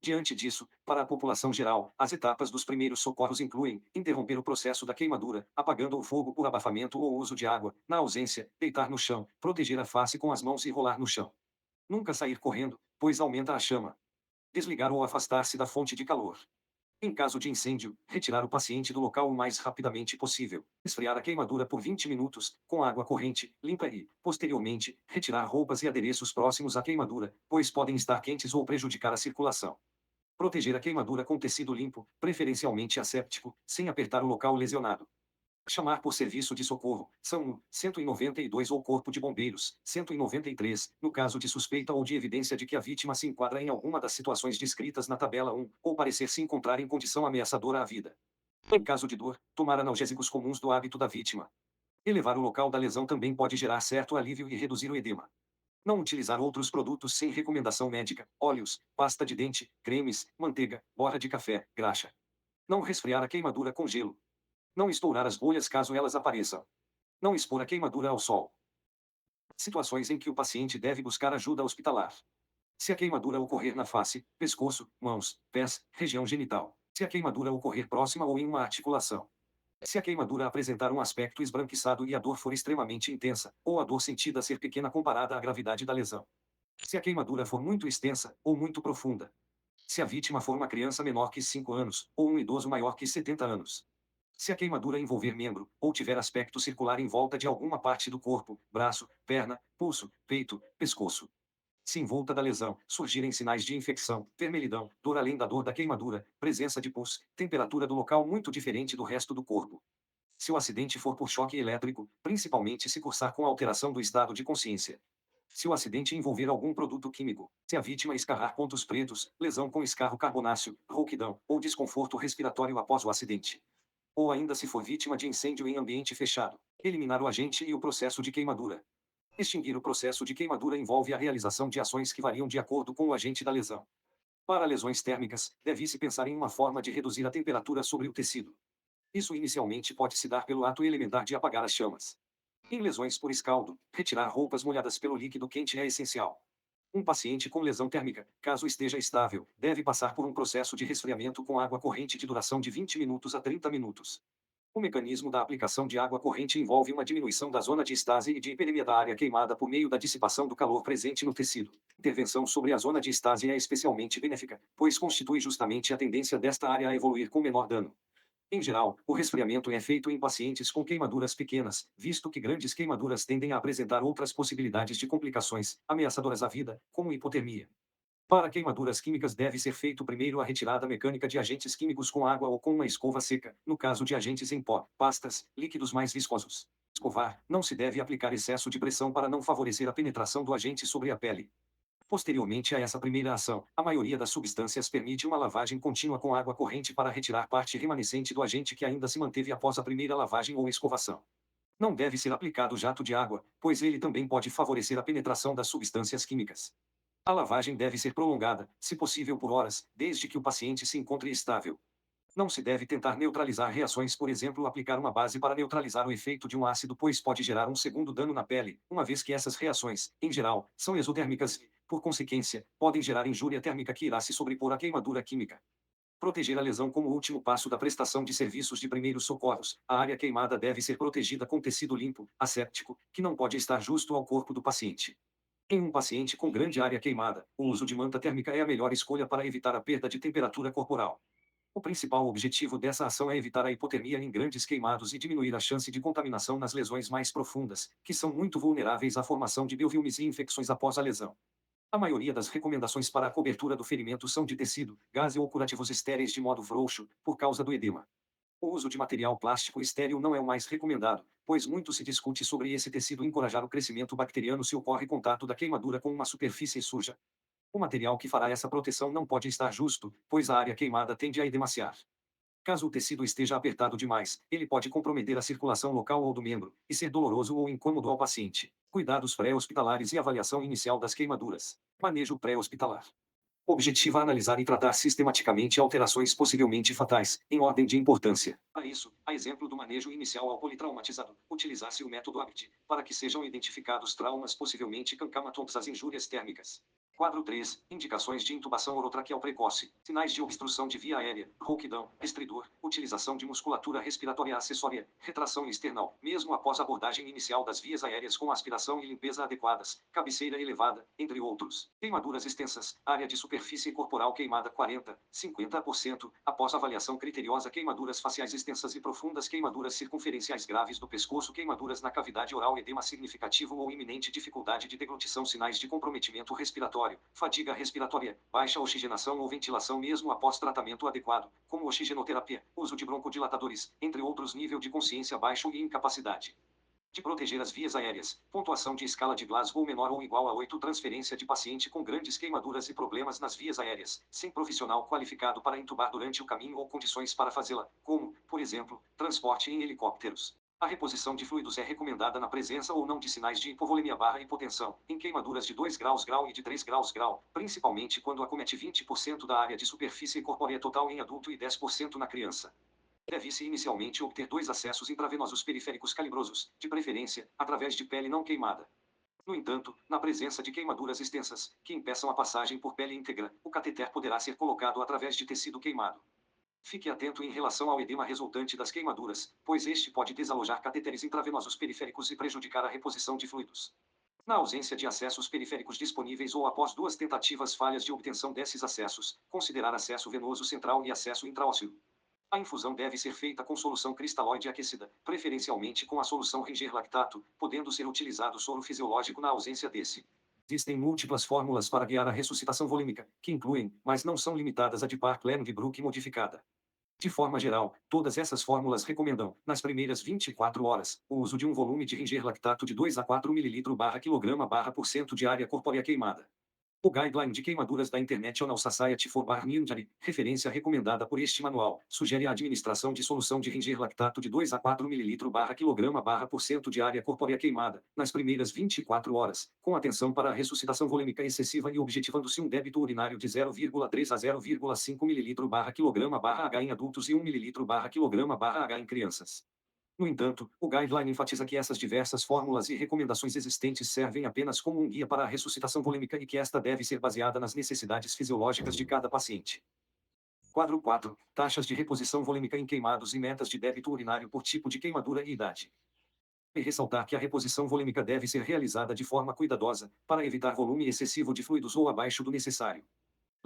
Diante disso, para a população geral, as etapas dos primeiros socorros incluem interromper o processo da queimadura, apagando o fogo por abafamento ou uso de água, na ausência, deitar no chão, proteger a face com as mãos e rolar no chão. Nunca sair correndo, pois aumenta a chama. Desligar ou afastar-se da fonte de calor. Em caso de incêndio, retirar o paciente do local o mais rapidamente possível. Esfriar a queimadura por 20 minutos, com água corrente, limpa e, posteriormente, retirar roupas e adereços próximos à queimadura, pois podem estar quentes ou prejudicar a circulação. Proteger a queimadura com tecido limpo, preferencialmente asséptico, sem apertar o local lesionado. Chamar por serviço de socorro, SAMU, 192 ou Corpo de Bombeiros, 193, no caso de suspeita ou de evidência de que a vítima se enquadra em alguma das situações descritas na tabela 1, ou parecer se encontrar em condição ameaçadora à vida. Em caso de dor, tomar analgésicos comuns do hábito da vítima. Elevar o local da lesão também pode gerar certo alívio e reduzir o edema. Não utilizar outros produtos sem recomendação médica, óleos, pasta de dente, cremes, manteiga, borra de café, graxa. Não resfriar a queimadura com gelo. Não estourar as bolhas caso elas apareçam. Não expor a queimadura ao sol. Situações em que o paciente deve buscar ajuda hospitalar. Se a queimadura ocorrer na face, pescoço, mãos, pés, região genital. Se a queimadura ocorrer próxima ou em uma articulação. Se a queimadura apresentar um aspecto esbranquiçado e a dor for extremamente intensa, ou a dor sentida ser pequena comparada à gravidade da lesão. Se a queimadura for muito extensa, ou muito profunda. Se a vítima for uma criança menor que 5 anos, ou um idoso maior que 70 anos. Se a queimadura envolver membro, ou tiver aspecto circular em volta de alguma parte do corpo, braço, perna, pulso, peito, pescoço. Se em volta da lesão surgirem sinais de infecção, vermelhidão, dor além da dor da queimadura, presença de pus, temperatura do local muito diferente do resto do corpo. Se o acidente for por choque elétrico, principalmente se cursar com alteração do estado de consciência. Se o acidente envolver algum produto químico, se a vítima escarrar pontos pretos, lesão com escarro carbonáceo, rouquidão ou desconforto respiratório após o acidente. Ou ainda se for vítima de incêndio em ambiente fechado, eliminar o agente e o processo de queimadura. Extinguir o processo de queimadura envolve a realização de ações que variam de acordo com o agente da lesão. Para lesões térmicas, deve-se pensar em uma forma de reduzir a temperatura sobre o tecido. Isso inicialmente pode se dar pelo ato elementar de apagar as chamas. Em lesões por escaldo, retirar roupas molhadas pelo líquido quente é essencial. Um paciente com lesão térmica, caso esteja estável, deve passar por um processo de resfriamento com água corrente de duração de 20 minutos a 30 minutos. O mecanismo da aplicação de água corrente envolve uma diminuição da zona de estase e de hiperemia da área queimada por meio da dissipação do calor presente no tecido. Intervenção sobre a zona de estase é especialmente benéfica, pois constitui justamente a tendência desta área a evoluir com menor dano. Em geral, o resfriamento é feito em pacientes com queimaduras pequenas, visto que grandes queimaduras tendem a apresentar outras possibilidades de complicações, ameaçadoras à vida, como hipotermia. Para queimaduras químicas deve ser feito primeiro a retirada mecânica de agentes químicos com água ou com uma escova seca, no caso de agentes em pó, pastas, líquidos mais viscosos. Escovar, não se deve aplicar excesso de pressão para não favorecer a penetração do agente sobre a pele. Posteriormente a essa primeira ação, a maioria das substâncias permite uma lavagem contínua com água corrente para retirar parte remanescente do agente que ainda se manteve após a primeira lavagem ou escovação. Não deve ser aplicado jato de água, pois ele também pode favorecer a penetração das substâncias químicas. A lavagem deve ser prolongada, se possível por horas, desde que o paciente se encontre estável. Não se deve tentar neutralizar reações, por exemplo, aplicar uma base para neutralizar o efeito de um ácido, pois pode gerar um segundo dano na pele, uma vez que essas reações, em geral, são exotérmicas e, por consequência, podem gerar injúria térmica que irá se sobrepor à queimadura química. Proteger a lesão como último passo da prestação de serviços de primeiros socorros. A área queimada deve ser protegida com tecido limpo, asséptico, que não pode estar justo ao corpo do paciente. Em um paciente com grande área queimada, o uso de manta térmica é a melhor escolha para evitar a perda de temperatura corporal. O principal objetivo dessa ação é evitar a hipotermia em grandes queimados e diminuir a chance de contaminação nas lesões mais profundas, que são muito vulneráveis à formação de biofilmes e infecções após a lesão. A maioria das recomendações para a cobertura do ferimento são de tecido, gaze ou curativos estéreis de modo frouxo, por causa do edema. O uso de material plástico estéril não é o mais recomendado, pois muito se discute sobre esse tecido encorajar o crescimento bacteriano se ocorre contato da queimadura com uma superfície suja. O material que fará essa proteção não pode estar justo, pois a área queimada tende a edemaciar. Caso o tecido esteja apertado demais, ele pode comprometer a circulação local ou do membro, e ser doloroso ou incômodo ao paciente. Cuidados pré-hospitalares e avaliação inicial das queimaduras. Manejo pré-hospitalar. Objetiva analisar e tratar sistematicamente alterações possivelmente fatais, em ordem de importância. Para isso, a exemplo do manejo inicial ao politraumatizado, utilizar-se o método ABT, para que sejam identificados traumas possivelmente cancamatónicos às injúrias térmicas. Quadro 3. Indicações de intubação orotraqueal precoce. Sinais de obstrução de via aérea, rouquidão, estridor, utilização de musculatura respiratória acessória, retração external, mesmo após a abordagem inicial das vias aéreas com aspiração e limpeza adequadas, cabeceira elevada, entre outros. Queimaduras extensas, área de superfície corporal queimada 40, 50%, após avaliação criteriosa, queimaduras faciais extensas e profundas, queimaduras circunferenciais graves do pescoço, queimaduras na cavidade oral, edema significativo ou iminente, dificuldade de deglutição, sinais de comprometimento respiratório, fadiga respiratória, baixa oxigenação ou ventilação mesmo após tratamento adequado, como oxigenoterapia, uso de broncodilatadores, entre outros, nível de consciência baixo e incapacidade de proteger as vias aéreas, pontuação de escala de Glasgow menor ou igual a 8, transferência de paciente com grandes queimaduras e problemas nas vias aéreas, sem profissional qualificado para intubar durante o caminho ou condições para fazê-la, como, por exemplo, transporte em helicópteros. A reposição de fluidos é recomendada na presença ou não de sinais de hipovolemia/hipotensão, em queimaduras de 2 graus grau e de 3 graus grau, principalmente quando acomete 20% da área de superfície corpórea total em adulto e 10% na criança. Deve-se inicialmente obter 2 acessos intravenosos periféricos calibrosos, de preferência, através de pele não queimada. No entanto, na presença de queimaduras extensas, que impeçam a passagem por pele íntegra, o cateter poderá ser colocado através de tecido queimado. Fique atento em relação ao edema resultante das queimaduras, pois este pode desalojar cateteres intravenosos periféricos e prejudicar a reposição de fluidos. Na ausência de acessos periféricos disponíveis ou após 2 tentativas falhas de obtenção desses acessos, considerar acesso venoso central e acesso intraósseo. A infusão deve ser feita com solução cristalóide aquecida, preferencialmente com a solução Ringer lactato, podendo ser utilizado soro fisiológico na ausência desse. Existem múltiplas fórmulas para guiar a ressuscitação volêmica, que incluem, mas não são limitadas a de Park-Lennox-Brook modificada. De forma geral, todas essas fórmulas recomendam, nas primeiras 24 horas, o uso de um volume de Ringer lactato de 2 a 4 ml/kg/% de área corpórea queimada. O Guideline de Queimaduras da International Society for Burn Injury, referência recomendada por este manual, sugere a administração de solução de Ringer lactato de 2 a 4 ml/kg/% de área corpórea queimada, nas primeiras 24 horas, com atenção para a ressuscitação volêmica excessiva e objetivando-se um débito urinário de 0,3 a 0,5 ml/kg/h em adultos e 1 ml/kg/h em crianças. No entanto, o guideline enfatiza que essas diversas fórmulas e recomendações existentes servem apenas como um guia para a ressuscitação volêmica e que esta deve ser baseada nas necessidades fisiológicas de cada paciente. Quadro 4. Taxas de reposição volêmica em queimados e metas de débito urinário por tipo de queimadura e idade. E ressaltar que a reposição volêmica deve ser realizada de forma cuidadosa, para evitar volume excessivo de fluidos ou abaixo do necessário.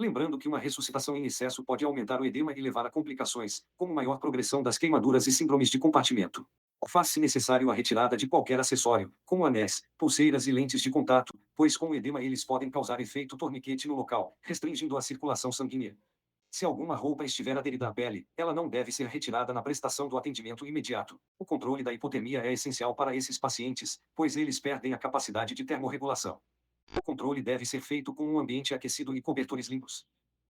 Lembrando que uma ressuscitação em excesso pode aumentar o edema e levar a complicações, como maior progressão das queimaduras e síndromes de compartimento. Faz-se necessário a retirada de qualquer acessório, como anéis, pulseiras e lentes de contato, pois com o edema eles podem causar efeito torniquete no local, restringindo a circulação sanguínea. Se alguma roupa estiver aderida à pele, ela não deve ser retirada na prestação do atendimento imediato. O controle da hipotermia é essencial para esses pacientes, pois eles perdem a capacidade de termorregulação. O controle deve ser feito com um ambiente aquecido e cobertores limpos.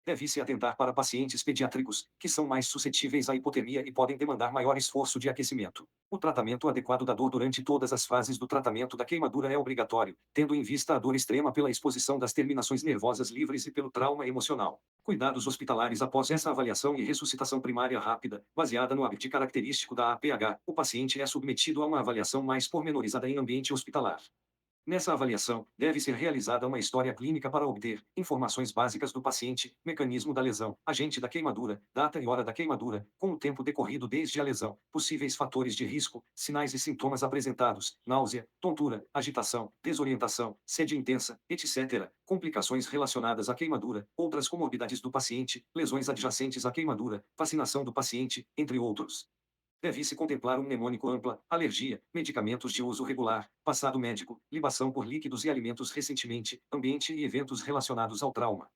Deve-se atentar para pacientes pediátricos, que são mais suscetíveis à hipotermia e podem demandar maior esforço de aquecimento. O tratamento adequado da dor durante todas as fases do tratamento da queimadura é obrigatório, tendo em vista a dor extrema pela exposição das terminações nervosas livres e pelo trauma emocional. Cuidados hospitalares após essa avaliação e ressuscitação primária rápida, baseada no hábito característico da APH, o paciente é submetido a uma avaliação mais pormenorizada em ambiente hospitalar. Nessa avaliação, deve ser realizada uma história clínica para obter informações básicas do paciente, mecanismo da lesão, agente da queimadura, data e hora da queimadura, com o tempo decorrido desde a lesão, possíveis fatores de risco, sinais e sintomas apresentados, náusea, tontura, agitação, desorientação, sede intensa, etc., complicações relacionadas à queimadura, outras comorbidades do paciente, lesões adjacentes à queimadura, vacinação do paciente, entre outros. Deve-se contemplar um mnemônico ampla, alergia, medicamentos de uso regular, passado médico, libação por líquidos e alimentos recentemente, ambiente e eventos relacionados ao trauma.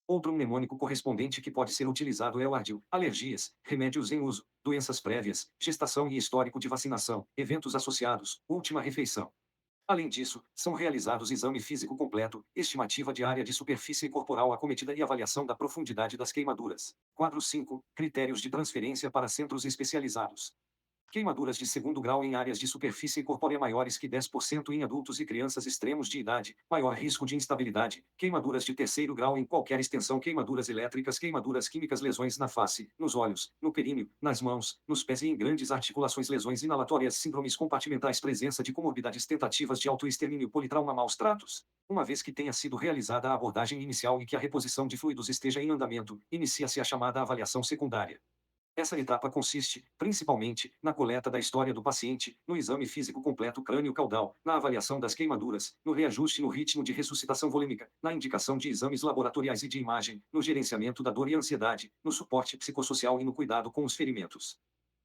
Outro mnemônico correspondente que pode ser utilizado é o ardil, alergias, remédios em uso, doenças prévias, gestação e histórico de vacinação, eventos associados, última refeição. Além disso, são realizados exame físico completo, estimativa de área de superfície corporal acometida e avaliação da profundidade das queimaduras. Quadro 5. Critérios de transferência para centros especializados. Queimaduras de segundo grau em áreas de superfície corpórea maiores que 10% em adultos e crianças extremos de idade, maior risco de instabilidade. Queimaduras de terceiro grau em qualquer extensão, queimaduras elétricas, queimaduras químicas, lesões na face, nos olhos, no períneo, nas mãos, nos pés e em grandes articulações, lesões inalatórias, síndromes compartimentais, presença de comorbidades, tentativas de autoextermínio, politrauma, maus tratos. Uma vez que tenha sido realizada a abordagem inicial e que a reposição de fluidos esteja em andamento, inicia-se a chamada avaliação secundária. Essa etapa consiste, principalmente, na coleta da história do paciente, no exame físico completo crânio-caudal, na avaliação das queimaduras, no reajuste no ritmo de ressuscitação volêmica, na indicação de exames laboratoriais e de imagem, no gerenciamento da dor e ansiedade, no suporte psicossocial e no cuidado com os ferimentos.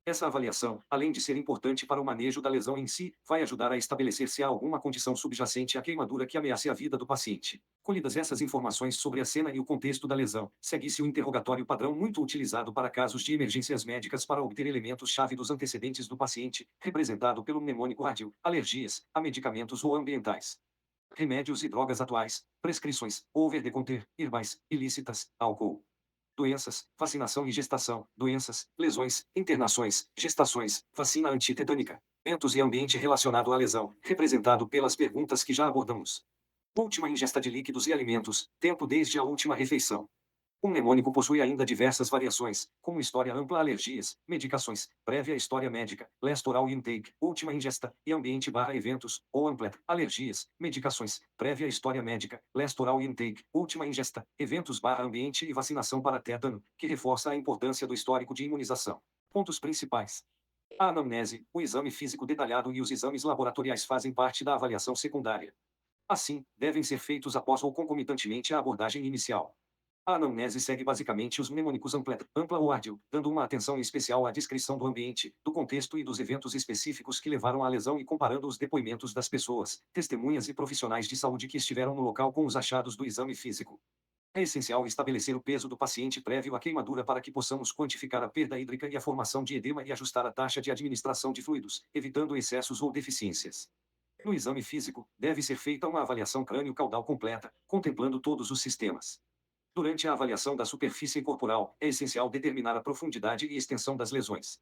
Essa avaliação, além de ser importante para o manejo da lesão em si, vai ajudar a estabelecer se há alguma condição subjacente à queimadura que ameace a vida do paciente. Colhidas essas informações sobre a cena e o contexto da lesão, segue-se o interrogatório padrão muito utilizado para casos de emergências médicas para obter elementos-chave dos antecedentes do paciente, representado pelo mnemônico ADIL, alergias, a medicamentos ou ambientais. Remédios e drogas atuais, prescrições, over-the-counter, herbais, ilícitas, álcool. Doenças, vacinação e gestação, doenças, lesões, internações, gestações, vacina antitetânica, eventos e ambiente relacionado à lesão, representado pelas perguntas que já abordamos. Última ingesta de líquidos e alimentos, tempo desde a última refeição. O mnemônico possui ainda diversas variações, como história ampla alergias, medicações, prévia história médica, last oral intake, última ingesta, e ambiente/eventos, ou amplet, alergias, medicações, prévia história médica, last oral intake, última ingesta, eventos/ambiente e vacinação para tétano, que reforça a importância do histórico de imunização. Pontos principais. A anamnese, o exame físico detalhado e os exames laboratoriais fazem parte da avaliação secundária. Assim, devem ser feitos após ou concomitantemente à abordagem inicial. A anamnese segue basicamente os mnemônicos ampla ou árdil, dando uma atenção especial à descrição do ambiente, do contexto e dos eventos específicos que levaram à lesão e comparando os depoimentos das pessoas, testemunhas e profissionais de saúde que estiveram no local com os achados do exame físico. É essencial estabelecer o peso do paciente prévio à queimadura para que possamos quantificar a perda hídrica e a formação de edema e ajustar a taxa de administração de fluidos, evitando excessos ou deficiências. No exame físico, deve ser feita uma avaliação crânio-caudal completa, contemplando todos os sistemas. Durante a avaliação da superfície corporal, é essencial determinar a profundidade e extensão das lesões.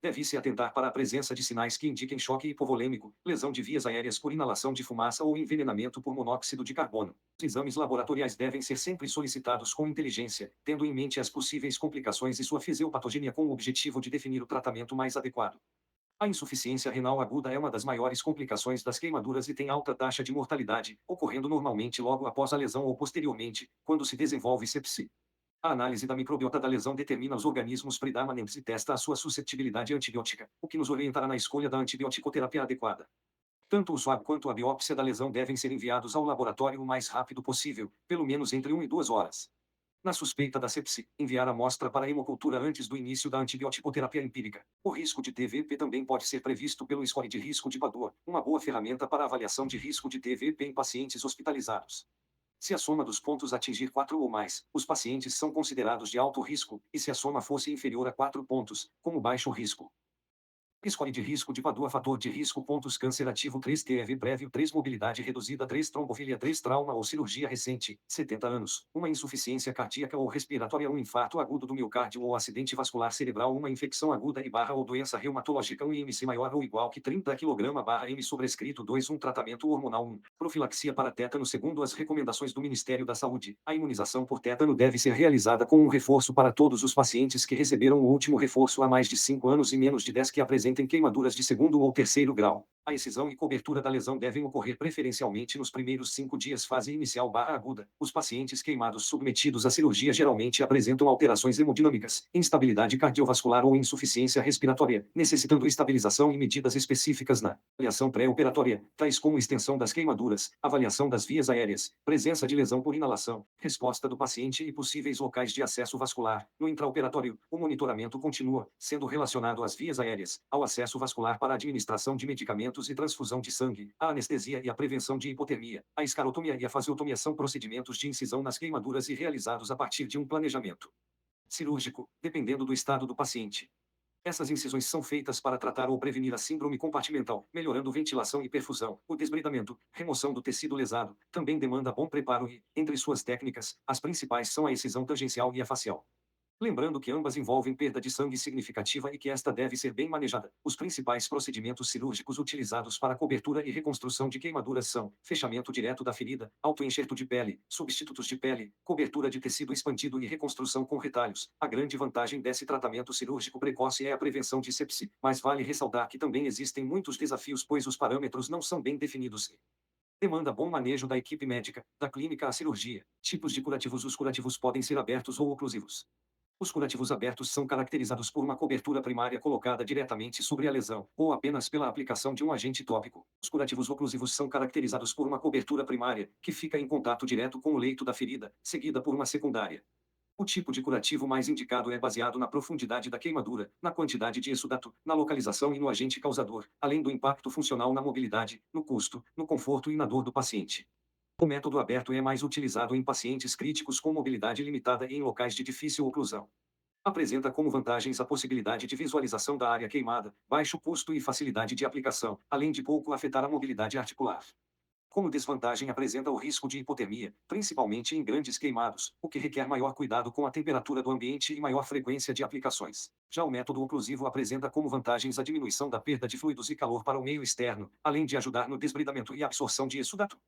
Deve-se atentar para a presença de sinais que indiquem choque hipovolêmico, lesão de vias aéreas por inalação de fumaça ou envenenamento por monóxido de carbono. Os exames laboratoriais devem ser sempre solicitados com inteligência, tendo em mente as possíveis complicações e sua fisiopatogenia com o objetivo de definir o tratamento mais adequado. A insuficiência renal aguda é uma das maiores complicações das queimaduras e tem alta taxa de mortalidade, ocorrendo normalmente logo após a lesão ou posteriormente, quando se desenvolve sepse. A análise da microbiota da lesão determina os organismos predominantes e testa a sua suscetibilidade antibiótica, o que nos orientará na escolha da antibiótico-terapia adequada. Tanto o swab quanto a biópsia da lesão devem ser enviados ao laboratório o mais rápido possível, pelo menos entre 1 e 2 horas. Na suspeita da sepse, enviar a amostra para a hemocultura antes do início da antibiótico-terapia empírica. O risco de TVP também pode ser previsto pelo score de risco de Padua, uma boa ferramenta para avaliação de risco de TVP em pacientes hospitalizados. Se a soma dos pontos atingir 4 ou mais, os pacientes são considerados de alto risco, e se a soma fosse inferior a 4 pontos, como baixo risco. Score de risco de Padua. Fator de risco. Pontos. Câncer ativo 3, TEV prévio 3, mobilidade reduzida 3, trombofilia 3, trauma ou cirurgia recente 70 anos, uma insuficiência cardíaca ou respiratória, um infarto agudo do miocárdio ou acidente vascular cerebral, uma infecção aguda e barra ou doença reumatológica, um IMC maior ou igual que 30 kg/m sobrescrito 2, um tratamento hormonal, profilaxia para tétano. Segundo as recomendações do Ministério da Saúde, a imunização por tétano deve ser realizada com um reforço para todos os pacientes que receberam o último reforço há mais de 5 anos e menos de 10 que apresentem queimaduras de segundo ou terceiro grau. A excisão e cobertura da lesão devem ocorrer preferencialmente nos primeiros 5 dias fase inicial/aguda. Os pacientes queimados submetidos à cirurgia geralmente apresentam alterações hemodinâmicas, instabilidade cardiovascular ou insuficiência respiratória, necessitando estabilização e medidas específicas na avaliação pré-operatória, tais como extensão das queimaduras, avaliação das vias aéreas, presença de lesão por inalação, resposta do paciente e possíveis locais de acesso vascular. No intraoperatório, o monitoramento continua, sendo relacionado às vias aéreas, ao acesso vascular para a administração de medicamentos e transfusão de sangue, a anestesia e a prevenção de hipotermia. A escarotomia e a faseotomia são procedimentos de incisão nas queimaduras e realizados a partir de um planejamento cirúrgico, dependendo do estado do paciente. Essas incisões são feitas para tratar ou prevenir a síndrome compartimental, melhorando ventilação e perfusão. O desbridamento, remoção do tecido lesado, também demanda bom preparo e, entre suas técnicas, as principais são a excisão tangencial e a facial. Lembrando que ambas envolvem perda de sangue significativa e que esta deve ser bem manejada. Os principais procedimentos cirúrgicos utilizados para cobertura e reconstrução de queimaduras são fechamento direto da ferida, autoenxerto de pele, substitutos de pele, cobertura de tecido expandido e reconstrução com retalhos. A grande vantagem desse tratamento cirúrgico precoce é a prevenção de sepse, mas vale ressaltar que também existem muitos desafios pois os parâmetros não são bem definidos. Demanda bom manejo da equipe médica, da clínica à cirurgia. Tipos de curativos: os curativos podem ser abertos ou oclusivos. Os curativos abertos são caracterizados por uma cobertura primária colocada diretamente sobre a lesão, ou apenas pela aplicação de um agente tópico. Os curativos oclusivos são caracterizados por uma cobertura primária, que fica em contato direto com o leito da ferida, seguida por uma secundária. O tipo de curativo mais indicado é baseado na profundidade da queimadura, na quantidade de exudato, na localização e no agente causador, além do impacto funcional na mobilidade, no custo, no conforto e na dor do paciente. O método aberto é mais utilizado em pacientes críticos com mobilidade limitada e em locais de difícil oclusão. Apresenta como vantagens a possibilidade de visualização da área queimada, baixo custo e facilidade de aplicação, além de pouco afetar a mobilidade articular. Como desvantagem, apresenta o risco de hipotermia, principalmente em grandes queimados, o que requer maior cuidado com a temperatura do ambiente e maior frequência de aplicações. Já o método oclusivo apresenta como vantagens a diminuição da perda de fluidos e calor para o meio externo, além de ajudar no desbridamento e absorção de exudato.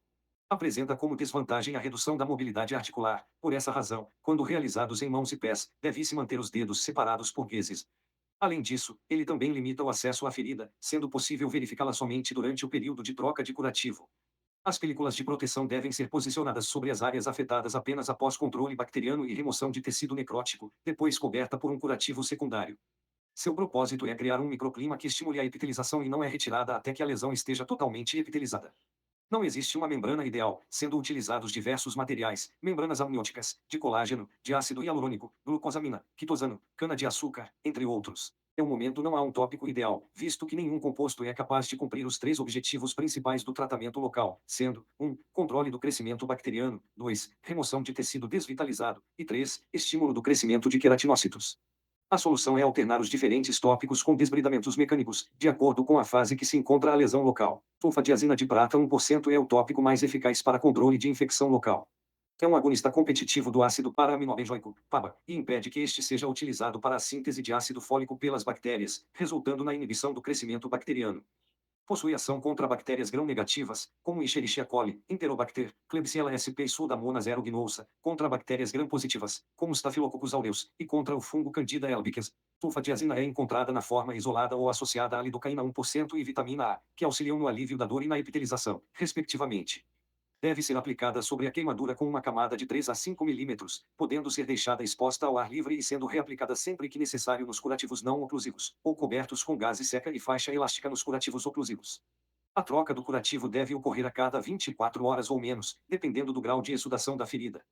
Apresenta como desvantagem a redução da mobilidade articular. Por essa razão, quando realizados em mãos e pés, deve-se manter os dedos separados por vezes. Além disso, ele também limita o acesso à ferida, sendo possível verificá-la somente durante o período de troca de curativo. As películas de proteção devem ser posicionadas sobre as áreas afetadas apenas após controle bacteriano e remoção de tecido necrótico, depois coberta por um curativo secundário. Seu propósito é criar um microclima que estimule a epitelização e não é retirada até que a lesão esteja totalmente epitelizada. Não existe uma membrana ideal, sendo utilizados diversos materiais: membranas amnióticas, de colágeno, de ácido hialurônico, glucosamina, quitosano, cana-de-açúcar, entre outros. No momento não há um tópico ideal, visto que nenhum composto é capaz de cumprir os três objetivos principais do tratamento local, sendo 1. Controle do crescimento bacteriano, 2. Remoção de tecido desvitalizado, e 3. Estímulo do crescimento de queratinócitos. A solução é alternar os diferentes tópicos com desbridamentos mecânicos, de acordo com a fase que se encontra a lesão local. Sulfadiazina de prata 1% é o tópico mais eficaz para controle de infecção local. É um agonista competitivo do ácido para-aminobenzoico, PABA, e impede que este seja utilizado para a síntese de ácido fólico pelas bactérias, resultando na inibição do crescimento bacteriano. Possui ação contra bactérias gram-negativas, como Escherichia coli, Enterobacter, Klebsiella sp e Pseudomonas aeruginosa, contra bactérias gram-positivas, como Staphylococcus aureus, e contra o fungo Candida albicans. Sulfadiazina é encontrada na forma isolada ou associada à lidocaína 1% e vitamina A, que auxiliam no alívio da dor e na epitelização, respectivamente. Deve ser aplicada sobre a queimadura com uma camada de 3 a 5 milímetros, podendo ser deixada exposta ao ar livre e sendo reaplicada sempre que necessário nos curativos não oclusivos, ou cobertos com gaze seca e faixa elástica nos curativos oclusivos. A troca do curativo deve ocorrer a cada 24 horas ou menos, dependendo do grau de exudação da ferida.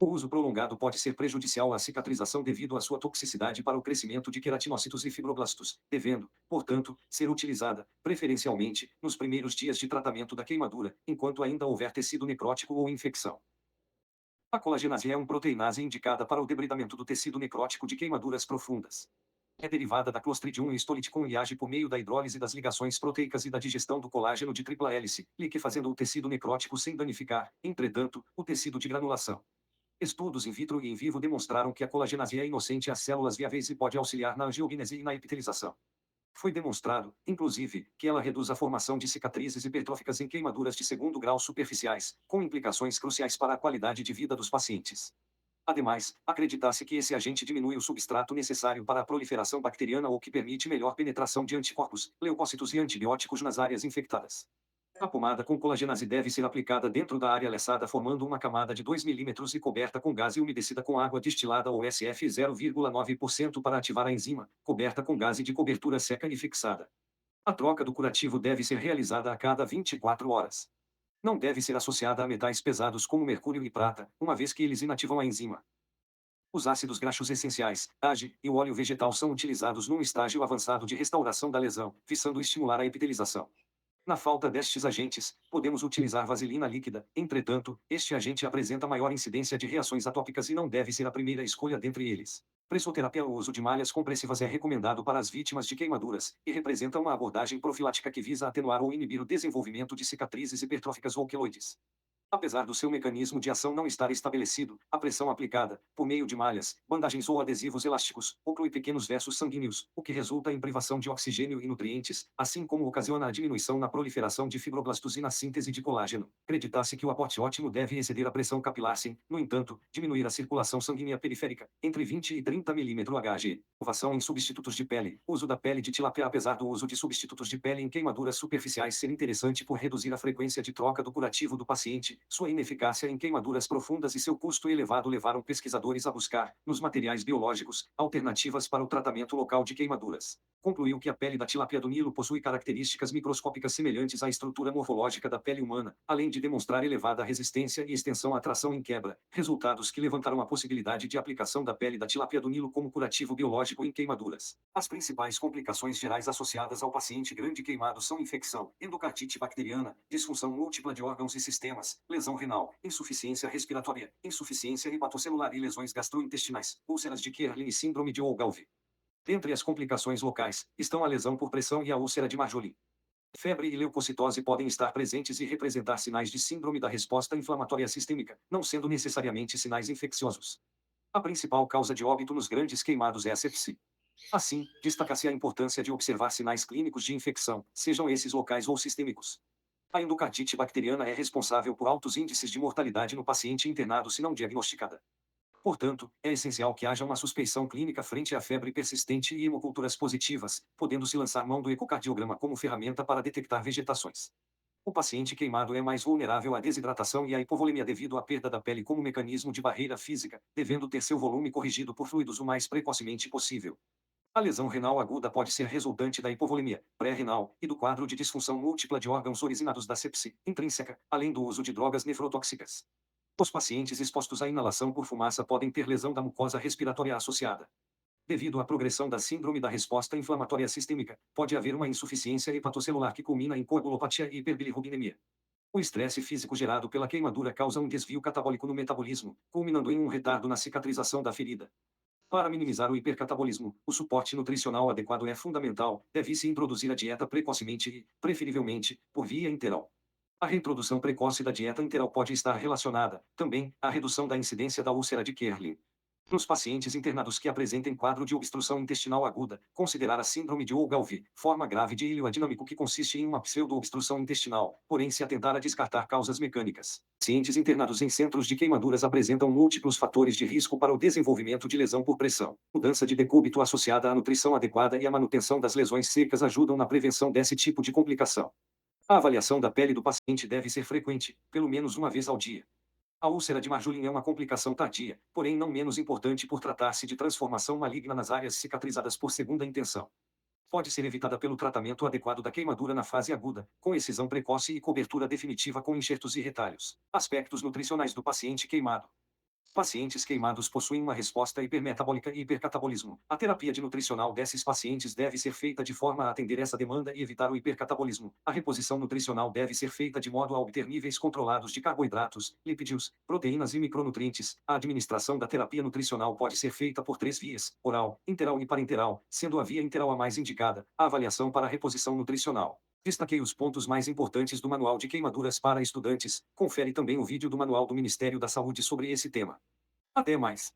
O uso prolongado pode ser prejudicial à cicatrização devido à sua toxicidade para o crescimento de queratinócitos e fibroblastos, devendo, portanto, ser utilizada, preferencialmente, nos primeiros dias de tratamento da queimadura, enquanto ainda houver tecido necrótico ou infecção. A colagenase é uma proteinase indicada para o debridamento do tecido necrótico de queimaduras profundas. É derivada da Clostridium histolyticum e age por meio da hidrólise das ligações proteicas e da digestão do colágeno de tripla hélice, liquefazendo o tecido necrótico sem danificar, entretanto, o tecido de granulação. Estudos in vitro e in vivo demonstraram que a colagenase é inocente às células viáveis e pode auxiliar na angiogênese e na epitelização. Foi demonstrado, inclusive, que ela reduz a formação de cicatrizes hipertróficas em queimaduras de segundo grau superficiais, com implicações cruciais para a qualidade de vida dos pacientes. Ademais, acredita-se que esse agente diminui o substrato necessário para a proliferação bacteriana ou que permite melhor penetração de anticorpos, leucócitos e antibióticos nas áreas infectadas. A pomada com colagenase deve ser aplicada dentro da área lessada formando uma camada de 2 milímetros e coberta com gás e umedecida com água destilada ou SF 0,9% para ativar a enzima, coberta com gás de cobertura seca e fixada. A troca do curativo deve ser realizada a cada 24 horas. Não deve ser associada a metais pesados como mercúrio e prata, uma vez que eles inativam a enzima. Os ácidos graxos essenciais, AGE, e o óleo vegetal são utilizados num estágio avançado de restauração da lesão, visando estimular a epitelização. Na falta destes agentes, podemos utilizar vaselina líquida, entretanto, este agente apresenta maior incidência de reações atópicas e não deve ser a primeira escolha dentre eles. Pressoterapia. O uso de malhas compressivas é recomendado para as vítimas de queimaduras, e representa uma abordagem profilática que visa atenuar ou inibir o desenvolvimento de cicatrizes hipertróficas ou queloides. Apesar do seu mecanismo de ação não estar estabelecido, a pressão aplicada, por meio de malhas, bandagens ou adesivos elásticos, oclui pequenos vasos sanguíneos, o que resulta em privação de oxigênio e nutrientes, assim como ocasiona a diminuição na proliferação de fibroblastos e na síntese de colágeno. Acredita-se que o aporte ótimo deve exceder a pressão capilar sem, no entanto, diminuir a circulação sanguínea periférica, entre 20 e 30 mm Hg. Inovação em substitutos de pele. Uso da pele de tilápia. Apesar do uso de substitutos de pele em queimaduras superficiais ser interessante por reduzir a frequência de troca do curativo do paciente, sua ineficácia em queimaduras profundas e seu custo elevado levaram pesquisadores a buscar, nos materiais biológicos, alternativas para o tratamento local de queimaduras. Concluiu que a pele da tilápia do Nilo possui características microscópicas semelhantes à estrutura morfológica da pele humana, além de demonstrar elevada resistência e extensão à tração em quebra, resultados que levantaram a possibilidade de aplicação da pele da tilápia do Nilo como curativo biológico em queimaduras. As principais complicações gerais associadas ao paciente grande queimado são infecção, endocardite bacteriana, disfunção múltipla de órgãos e sistemas, lesão renal, insuficiência respiratória, insuficiência hepatocelular e lesões gastrointestinais, úlceras de Kerlin e síndrome de Olgalve. Dentre as complicações locais, estão a lesão por pressão e a úlcera de Marjolin. Febre e leucocitose podem estar presentes e representar sinais de síndrome da resposta inflamatória sistêmica, não sendo necessariamente sinais infecciosos. A principal causa de óbito nos grandes queimados é a sepse. Assim, destaca-se a importância de observar sinais clínicos de infecção, sejam esses locais ou sistêmicos. A endocardite bacteriana é responsável por altos índices de mortalidade no paciente internado se não diagnosticada. Portanto, é essencial que haja uma suspeição clínica frente à febre persistente e hemoculturas positivas, podendo-se lançar mão do ecocardiograma como ferramenta para detectar vegetações. O paciente queimado é mais vulnerável à desidratação e à hipovolemia devido à perda da pele como mecanismo de barreira física, devendo ter seu volume corrigido por fluidos o mais precocemente possível. A lesão renal aguda pode ser resultante da hipovolemia pré-renal e do quadro de disfunção múltipla de órgãos originados da sepse intrínseca, além do uso de drogas nefrotóxicas. Os pacientes expostos à inalação por fumaça podem ter lesão da mucosa respiratória associada. Devido à progressão da síndrome da resposta inflamatória sistêmica, pode haver uma insuficiência hepatocelular que culmina em coagulopatia e hiperbilirrubinemia. O estresse físico gerado pela queimadura causa um desvio catabólico no metabolismo, culminando em um retardo na cicatrização da ferida. Para minimizar o hipercatabolismo, o suporte nutricional adequado é fundamental. Deve-se introduzir a dieta precocemente e, preferivelmente, por via enteral. A reintrodução precoce da dieta enteral pode estar relacionada, também, à redução da incidência da úlcera de Kerlin. Nos pacientes internados que apresentem quadro de obstrução intestinal aguda, considerar a síndrome de Olgalve, forma grave de ilho adinâmico que consiste em uma pseudo-obstrução intestinal, porém se atentar a descartar causas mecânicas. Pacientes internados em centros de queimaduras apresentam múltiplos fatores de risco para o desenvolvimento de lesão por pressão. Mudança de decúbito associada à nutrição adequada e à manutenção das lesões secas ajudam na prevenção desse tipo de complicação. A avaliação da pele do paciente deve ser frequente, pelo menos uma vez ao dia. A úlcera de Marjolin é uma complicação tardia, porém não menos importante por tratar-se de transformação maligna nas áreas cicatrizadas por segunda intenção. Pode ser evitada pelo tratamento adequado da queimadura na fase aguda, com excisão precoce e cobertura definitiva com enxertos e retalhos. Aspectos nutricionais do paciente queimado. Pacientes queimados possuem uma resposta hipermetabólica e hipercatabolismo. A terapia de nutricional desses pacientes deve ser feita de forma a atender essa demanda e evitar o hipercatabolismo. A reposição nutricional deve ser feita de modo a obter níveis controlados de carboidratos, lipídios, proteínas e micronutrientes. A administração da terapia nutricional pode ser feita por três vias: oral, interal e parenteral, sendo a via interal a mais indicada. A avaliação para a reposição nutricional. Destaquei os pontos mais importantes do Manual de Queimaduras para Estudantes. Confere também o vídeo do Manual do Ministério da Saúde sobre esse tema. Até mais.